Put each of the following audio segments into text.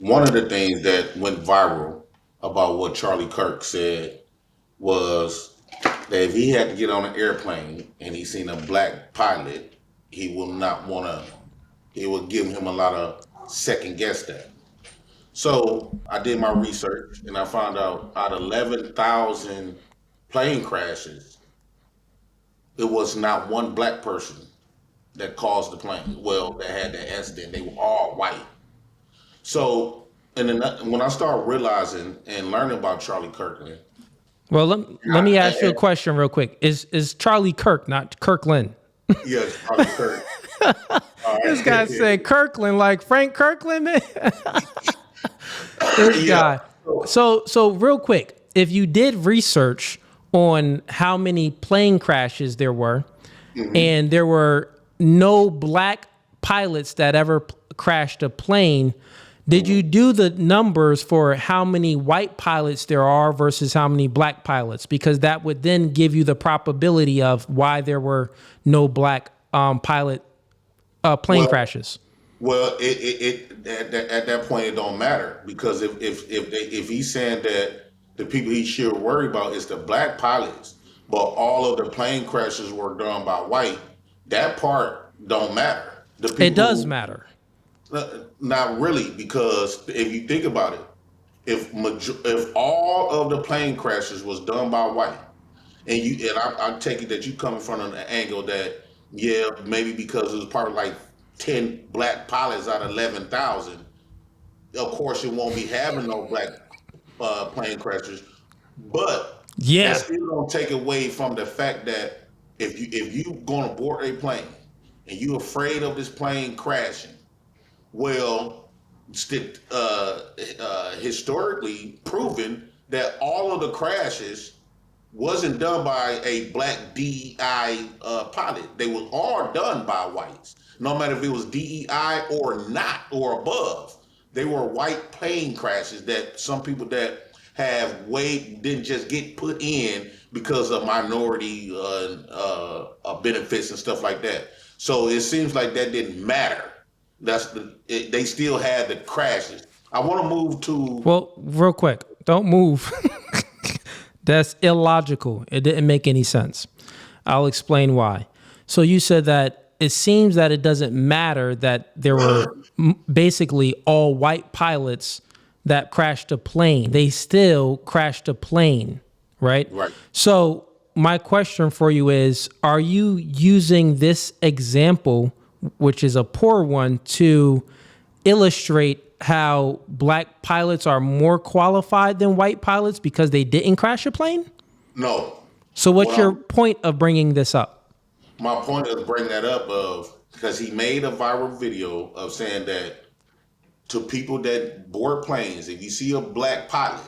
one of the things that went viral about what Charlie Kirk said was that if he had to get on an airplane and he seen a black pilot, he will not want to. It would give him a lot of second guess that. So I did my research and I found out 11,000 plane crashes, it was not one black person that caused the plane. Well, that had the accident. They were all white. So, and then when I started realizing and learning about Charlie Kirkland, Well, let me ask you a question real quick. Is Charlie Kirk, not Kirkland? yes, Charlie Kirk. All This right. guy said Kirkland, like Frank Kirkland, man. This Yeah. guy. So real quick, if you did research on how many plane crashes there were, and there were no black pilots that ever crashed a plane, did you do the numbers for how many white pilots there are versus how many black pilots? Because that would then give you the probability of why there were no black pilot plane Well, crashes. well, at that point it don't matter because if he's saying that the people he should worry about is the black pilots, but all of the plane crashes were done by white, that part don't matter. The It people does who matter. not really because if you think about it, if all of the plane crashes was done by white, I take it that you coming from an angle that yeah maybe because it was probably like 10 black pilots out of 11,000. Of course, it won't be having no black plane crashes, but that Yeah. still don't take away from the fact that if you going to board a plane and you afraid of this plane crashing, well, historically proven that all of the crashes wasn't done by a black DEI pilot. They was all done by whites. No matter if it was DEI or not or above, they were white plane crashes that some people that have way didn't just get put in because of minority benefits and stuff like that. So it seems like that didn't matter. They still had the crashes. I want to move to Well, real quick, don't move. That's illogical. It didn't make any sense. I'll explain why. So you said that it seems that it doesn't matter that there were basically all white pilots that crashed a plane. They still crashed a plane, right? right. So my question for you is, are you using this example, which is a poor one, to illustrate how black pilots are more qualified than white pilots because they didn't crash a plane? No. So what's What your I'm point of bringing this up? My point is bring that up of because he made a viral video of saying that to people that board planes, if you see a black pilot,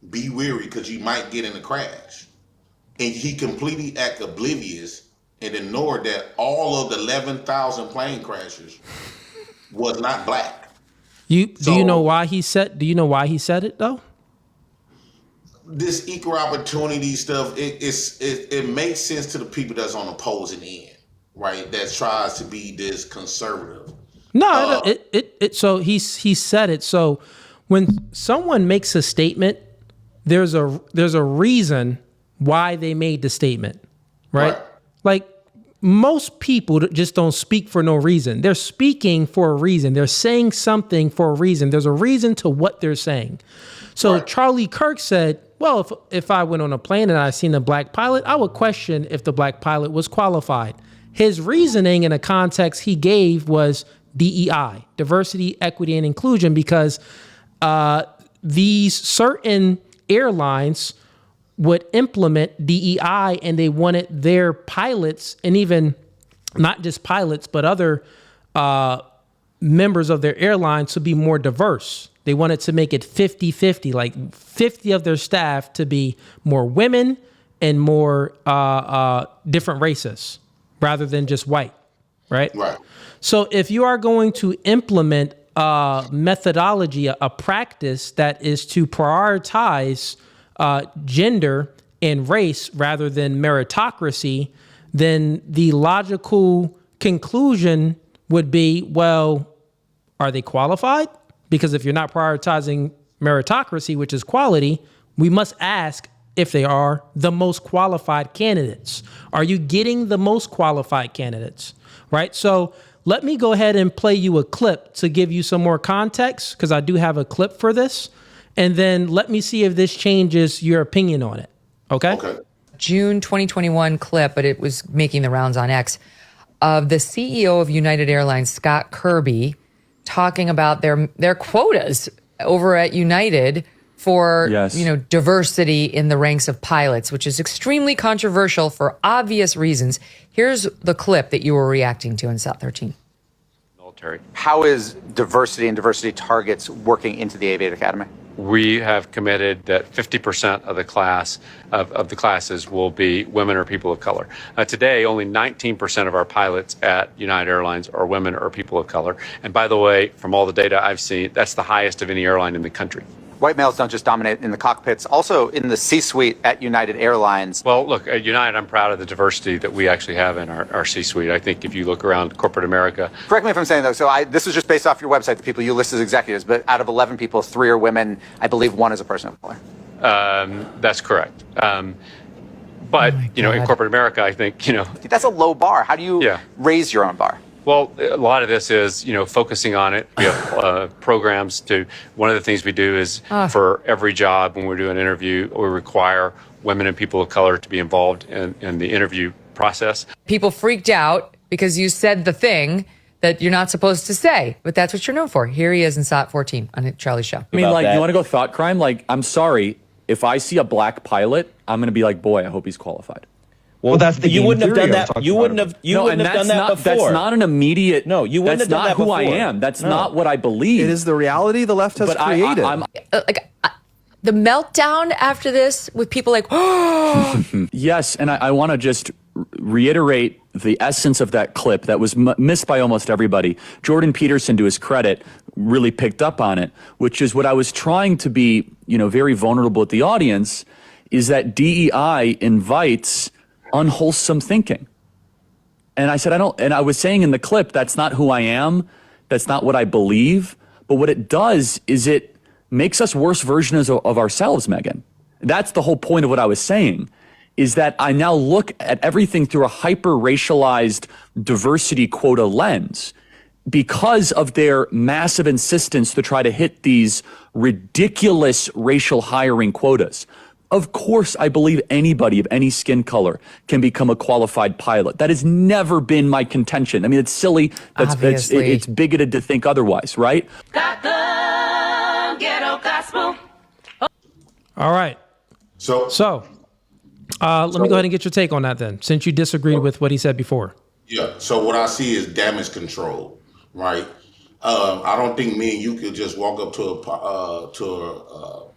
be wary because you might get in a crash. And he completely act oblivious and ignored that all of the 11,000 plane crashes was not black. Do you know So why he said it though? this equal opportunity stuff, it makes sense to the people that's on the opposing end, right? That tries to be this conservative. No, Uh, so he said it. So when someone makes a statement, there's a reason why they made the statement, right? right, Like most people just don't speak for no reason. They're speaking for a reason. They're saying something for a reason. There's a reason to what they're saying. So right, Charlie Kirk said, well, if I went on a plane and I seen a black pilot, I would question if the black pilot was qualified. His reasoning in a context he gave was DEI, diversity, equity, and inclusion, because these certain airlines would implement DEI and they wanted their pilots, and even not just pilots, but other members of their airline to be more diverse. They wanted to make it 50-50, like 50 of their staff to be more women and more different races rather than just white, right? right, So if you are going to implement a methodology, a practice that is to prioritize gender and race rather than meritocracy, then the logical conclusion would be, well, are they qualified? Because if you're not prioritizing meritocracy, which is quality, we must ask if they are the most qualified candidates. Are you getting the most qualified candidates, right? So let me go ahead and play you a clip to give you some more context, because I do have a clip for this. And then let me see if this changes your opinion on it. Okay? Okay. June 2021 clip, but it was making the rounds on X, of the CEO of United Airlines, Scott Kirby, talking about their quotas over at United for diversity in the ranks of pilots, which is extremely controversial for obvious reasons. Here's the clip that you were reacting to in South 13. Military. How is diversity and diversity targets working into the Aviate Academy? We have committed that 50% of the class of the classes will be women or people of color. Today, only 19% of our pilots at United Airlines are women or people of color. And by the way, from all the data I've seen, that's the highest of any airline in the country. White males don't just dominate in the cockpits, also in the C-suite at United Airlines. Well, look, at United, I'm proud of the diversity that we actually have in our C-suite. I think if you look around corporate America. Correct me if I'm saying, though, so this was just based off your website, the people you list as executives, but out of 11 people, 3 are women. I believe 1 is a person of color. That's correct. But, in corporate America, I think, That's a low bar. How do you raise your own bar? Well, a lot of this is, focusing on it. We have programs one of the things we do is for every job when we're doing an interview, we require women and people of color to be involved in the interview process. People freaked out because you said the thing that you're not supposed to say, but that's what you're known for. Here he is in SOT 14 on Charlie's show. I mean, you want to go thought crime? I'm sorry. If I see a black pilot, I'm going to be like, boy, I hope he's qualified. Well, that's the you wouldn't have done that. You wouldn't have done that before. That's not an immediate. No, you wouldn't have done that before. That's not who I am. That's not what I believe. It is the reality the left has created. The meltdown after this with people like, oh. Yes, and I want to just reiterate the essence of that clip that was missed by almost everybody. Jordan Peterson, to his credit, really picked up on it, which is what I was trying to be, very vulnerable with the audience, is that DEI invites unwholesome thinking. And I said, I was saying in the clip, that's not who I am. That's not what I believe. But what it does is it makes us worse versions of ourselves, Megan. That's the whole point of what I was saying, is that I now look at everything through a hyper-racialized diversity quota lens because of their massive insistence to try to hit these ridiculous racial hiring quotas. Of course, I believe anybody of any skin color can become a qualified pilot. That has never been my contention. I mean, it's silly. It's bigoted to think otherwise, right? All right. So let me go ahead and get your take on that then, since you disagreed with what he said before. Yeah. So what I see is damage control, right? I don't think me and you could just walk up to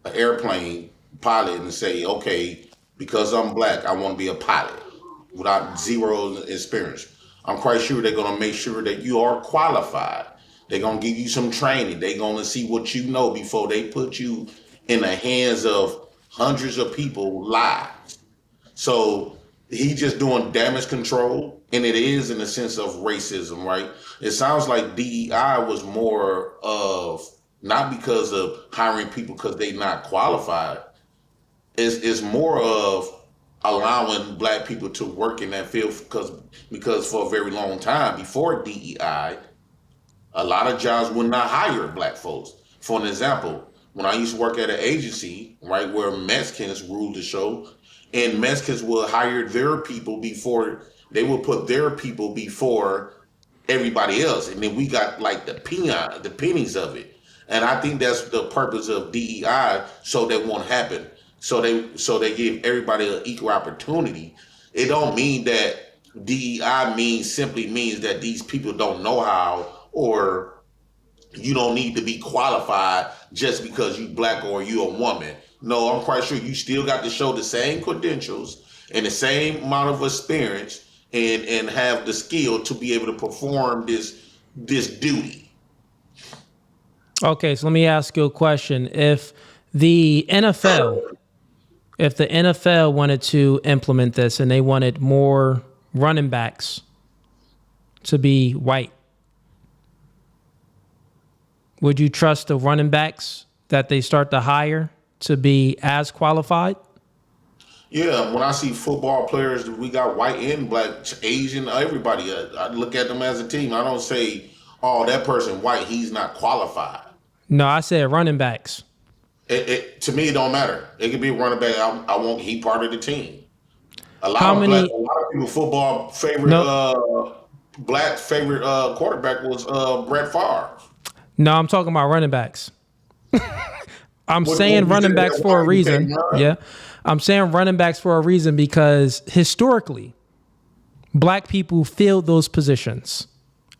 an airplane pilot and say, okay, because I'm black, I want to be a pilot without zero experience. I'm quite sure they're going to make sure that you are qualified. They're going to give you some training. They're going to see what you know before they put you in the hands of hundreds of people live. So he's just doing damage control, and it is in the sense of racism, right? It sounds like DEI was more of not because of hiring people because they're not qualified. It's more of allowing black people to work in that field because for a very long time before DEI, a lot of jobs would not hire black folks. For an example, when I used to work at an agency, right, where Mexicans ruled the show, and Mexicans will hire their people before they will put their people before everybody else, and then we got like the pennies of it. And I think that's the purpose of DEI, so that won't happen. So they give everybody an equal opportunity. It don't mean that DEI simply means that these people don't know how, or you don't need to be qualified just because you black or you a woman. No, I'm quite sure you still got to show the same credentials and the same amount of experience and have the skill to be able to perform this duty. Okay, so let me ask you a question. If the NFL wanted to implement this and they wanted more running backs to be white, would you trust the running backs that they start to hire to be as qualified? Yeah, when I see football players, we got white and black, Asian, everybody. I look at them as a team. I don't say, "Oh, that person white, he's not qualified." No, I said running backs. To me, it don't matter. It could be a running back. I want he part of the team. A lot of people football favorite black favorite quarterback was Brett Favre. No, I'm talking about running backs. I'm saying running backs for a reason. Yeah. I'm saying running backs for a reason because historically, black people filled those positions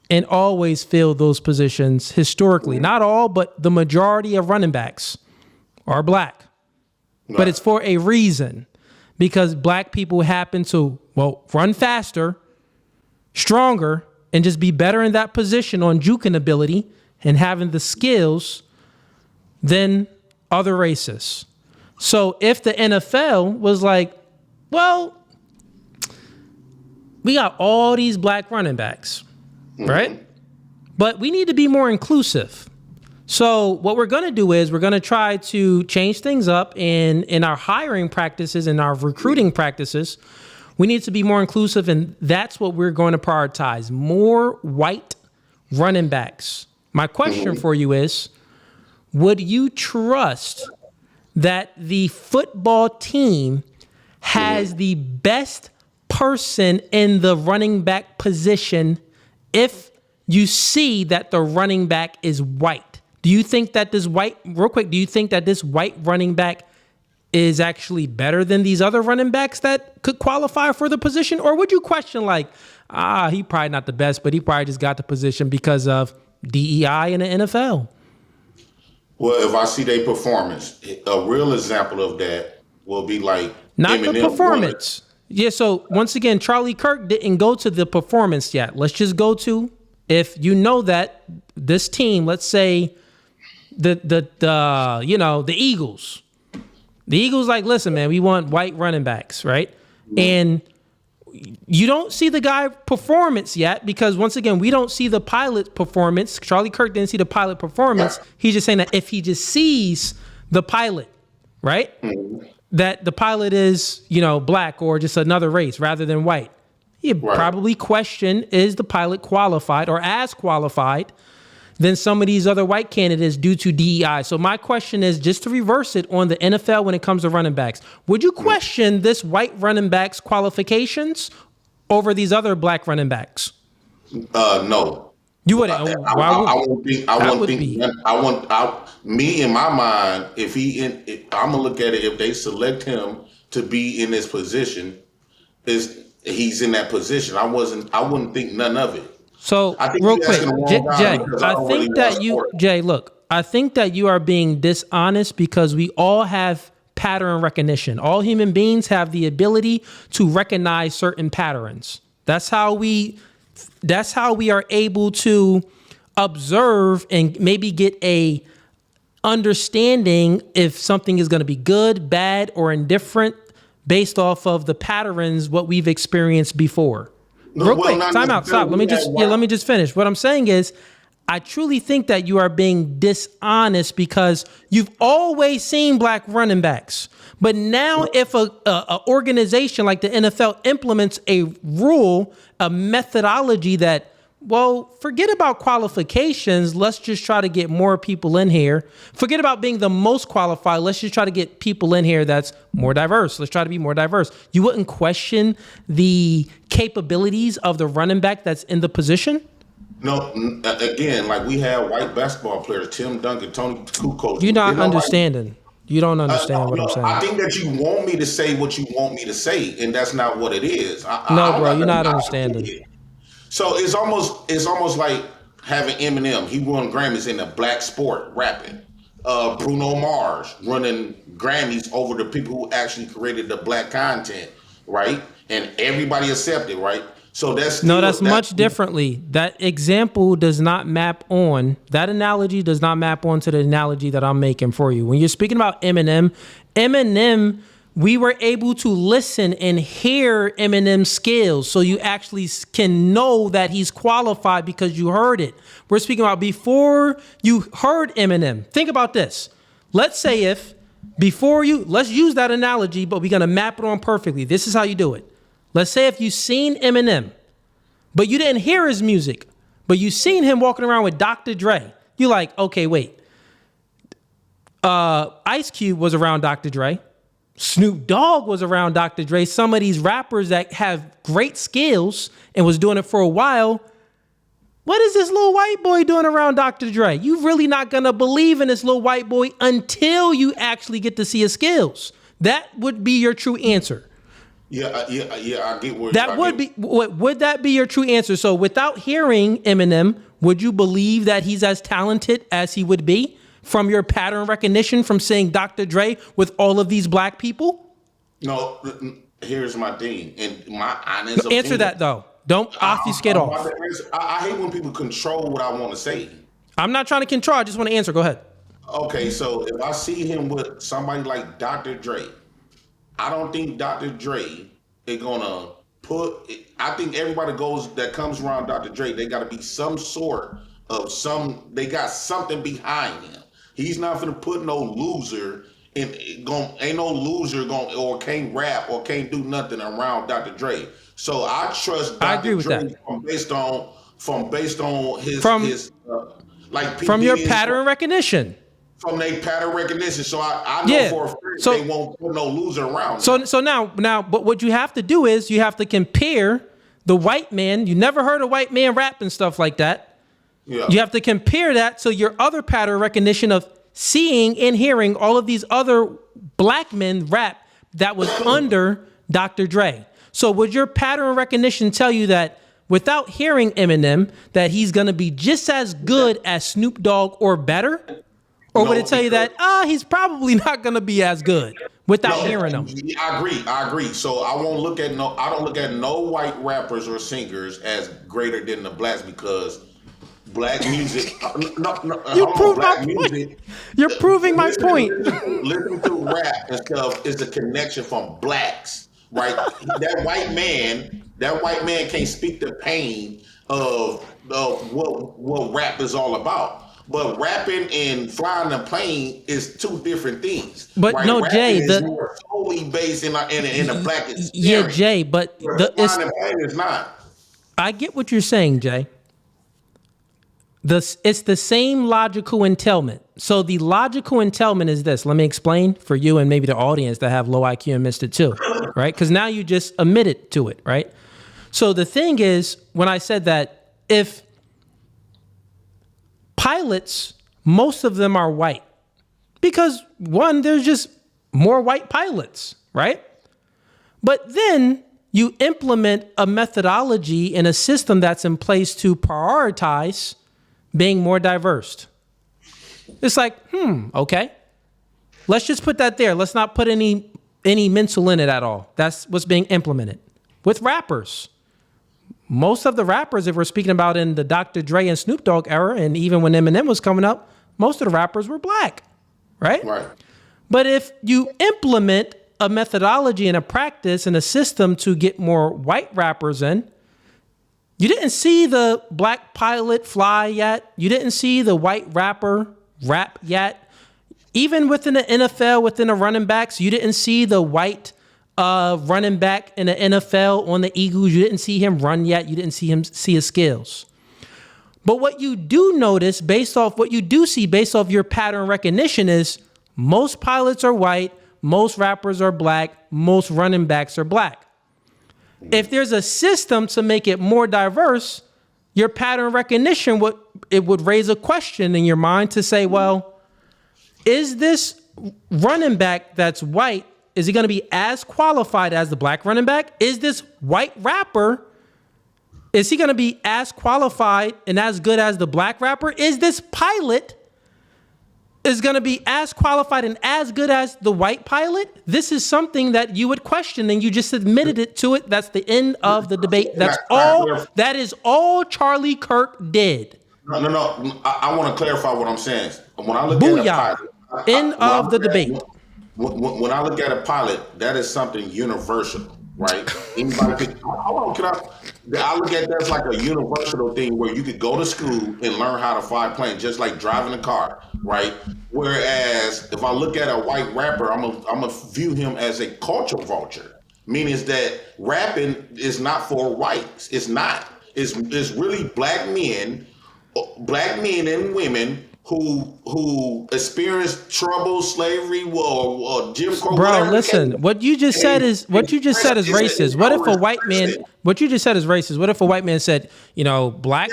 and always filled those positions historically. Not all, but the majority of running backs are black. Right. But it's for a reason because black people happen to, run faster, stronger, and just be better in that position on juking ability and having the skills than other races. So if the NFL was like, well, we got all these black running backs, right? But we need to be more inclusive. So what we're going to do is we're going to try to change things up in our hiring practices and our recruiting practices. We need to be more inclusive, and that's what we're going to prioritize. More white running backs. My question for you is, would you trust that the football team has the best person in the running back position if you see that the running back is white? Do you think that this white running back is actually better than these other running backs that could qualify for the position? Or would you question he probably not the best, but he probably just got the position because of DEI in the NFL? Well, if I see their performance, a real example of that will be like not the performance. Yeah. So once again, Charlie Kirk didn't go to the performance yet. Let's just go to, if you know that this team, let's say the Eagles. The Eagles like, listen, man, we want white running backs, right? And you don't see the guy performance yet because, once again, we don't see the pilot performance. Charlie Kirk didn't see the pilot performance. He's just saying that if he just sees the pilot, right, that the pilot is, black or just another race rather than white, he'd probably question, is the pilot qualified or as qualified than some of these other white candidates due to DEI? So my question is, just to reverse it on the NFL when it comes to running backs, would you question this white running back's qualifications over these other black running backs? No. You wouldn't. Me in my mind, I'm gonna look at it, if they select him to be in this position, he's in that position. I wouldn't think none of it. So real quick, Jay, I think that you are being dishonest because we all have pattern recognition. All human beings have the ability to recognize certain patterns. That's how we are able to observe and maybe get a understanding if something is going to be good, bad, or indifferent based off of the patterns, what we've experienced before. Real quick, time out, stop. Let me just finish. What I'm saying is, I truly think that you are being dishonest because you've always seen black running backs. But now if a organization like the NFL implements a rule, a methodology that, forget about qualifications. Let's just try to get more people in here. Forget about being the most qualified. Let's just try to get people in here that's more diverse. Let's try to be more diverse. You wouldn't question the capabilities of the running back that's in the position? No, again, like we have white basketball players, Tim Duncan, Tony Kukoc. You're not understanding. You don't understand what I'm saying. I think that you want me to say what you want me to say, and that's not what it is. You're not understanding. So it's almost like having Eminem. He won Grammys in a black sport, rapping. Bruno Mars running Grammys over the people who actually created the black content, right? And everybody accepted, right? So that's much differently. That example does not map on. That analogy does not map onto the analogy that I'm making for you. When you're speaking about Eminem we were able to listen and hear Eminem's skills. So you actually can know that he's qualified because you heard it. We're speaking about before you heard Eminem. Think about this. Let's say if let's use that analogy, but we're going to map it on perfectly. This is how you do it. Let's say if you've seen Eminem, but you didn't hear his music, but you seen him walking around with Dr. Dre. You're like, okay, wait. Ice Cube was around Dr. Dre. Snoop Dogg was around Dr. Dre. Some of these rappers that have great skills and was doing it for a while. What is this little white boy doing around Dr. Dre? You really not going to believe in this little white boy until you actually get to see his skills. That would be your true answer. Yeah, I get where that would that be your true answer? So without hearing Eminem, would you believe that he's as talented as he would be from your pattern recognition from seeing Dr. Dre with all of these black people? No, here's my thing, and my honest opinion. Answer that though. Don't obfuscate off. I hate when people control what I want to say. I'm not trying to control. I just want to answer. Go ahead. Okay, so if I see him with somebody like Dr. Dre, I don't think Dr. Dre is gonna I think everybody that comes around Dr. Dre, they gotta be some sort of they got something behind him. He's not gonna put no loser ain't no loser or can't rap or can't do nothing around Dr. Dre. So I trust Dr. I agree with Dre that. based on his like from your pattern recognition. From their pattern recognition, so I know for a fact they won't put no loser around. So now, but what you have to do is you have to compare the white man. You never heard a white man rap and stuff like that. Yeah. You have to compare that to your other pattern recognition of seeing and hearing all of these other black men rap that was under Dr. Dre. So would your pattern recognition tell you that without hearing Eminem, that he's going to be just as good as Snoop Dogg or better? Or would it tell you that he's probably not going to be as good without hearing him? I agree. So I don't look at no white rappers or singers as greater than the blacks because black music. You proved my point. You're proving my point. Listening to rap and stuff is a connection from blacks, right? That white man can't speak the pain of what rap is all about. But rapping and flying a plane is two different things. But right? No, Jay, is more solely based in the black experience. Yeah, Jay, but flying a plane is not. I get what you're saying, Jay. It's the same logical entailment. So the logical entailment is this. Let me explain for you and maybe the audience that have low IQ and missed it too, right? Because now you just admitted to it, right? So the thing is, when I said that if pilots, most of them are white because one, there's just more white pilots, right? But then you implement a methodology and a system that's in place to prioritize being more diverse. It's like, okay. Let's just put that there. Let's not put any mental in it at all. That's what's being implemented. With rappers, most of the rappers, if we're speaking about in the Dr. Dre and Snoop Dogg era, and even when Eminem was coming up, most of the rappers were black, right? Right. But if you implement a methodology and a practice and a system to get more white rappers in, you didn't see the black pilot fly yet. You didn't see the white rapper rap yet. Even within the NFL, within the running backs, you didn't see the white running back in the NFL on the Eagles. You didn't see him run yet. You didn't see his skills. But what you do notice based off your pattern recognition is most pilots are white, most rappers are black, most running backs are black. If there's a system to make it more diverse, your pattern recognition would raise a question in your mind to say, well, is this running back that's white, is he going to be as qualified as the black running back? Is this white rapper, is he going to be as qualified and as good as the black rapper? Is this pilot is going to be as qualified and as good as the white pilot? This is something that you would question, and you just admitted it to it. That's the end of the debate. That is all Charlie Kirk did. No. I want to clarify what I'm saying. When I look at a pilot, end of the debate. when I look at a pilot, that is something universal, right? Anybody could, hold on, I look at that as like a universal thing where you could go to school and learn how to fly planes, just like driving a car, right? Whereas if I look at a white rapper, I'm gonna view him as a culture vulture, meaning is that rapping is not for whites. It's not. It's really black men and women who experienced trouble, slavery, or Jim Crow. Bro, listen. What you just said is racist. What if a white man? What you just said is racist. What if a white man said, black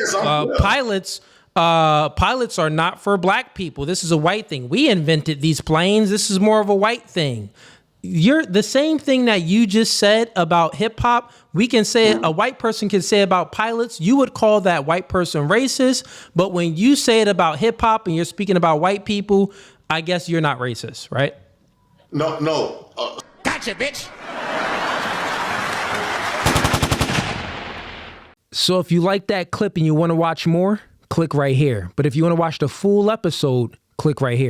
pilots are not for black people. This is a white thing. We invented these planes. This is more of a white thing. You're the same thing that you just said about hip hop. We can say it, a white person can say about pilots. You would call that white person racist. But when you say it about hip hop and you're speaking about white people, I guess you're not racist, right? No. Gotcha, bitch. So if you like that clip and you want to watch more, click right here. But if you want to watch the full episode, click right here.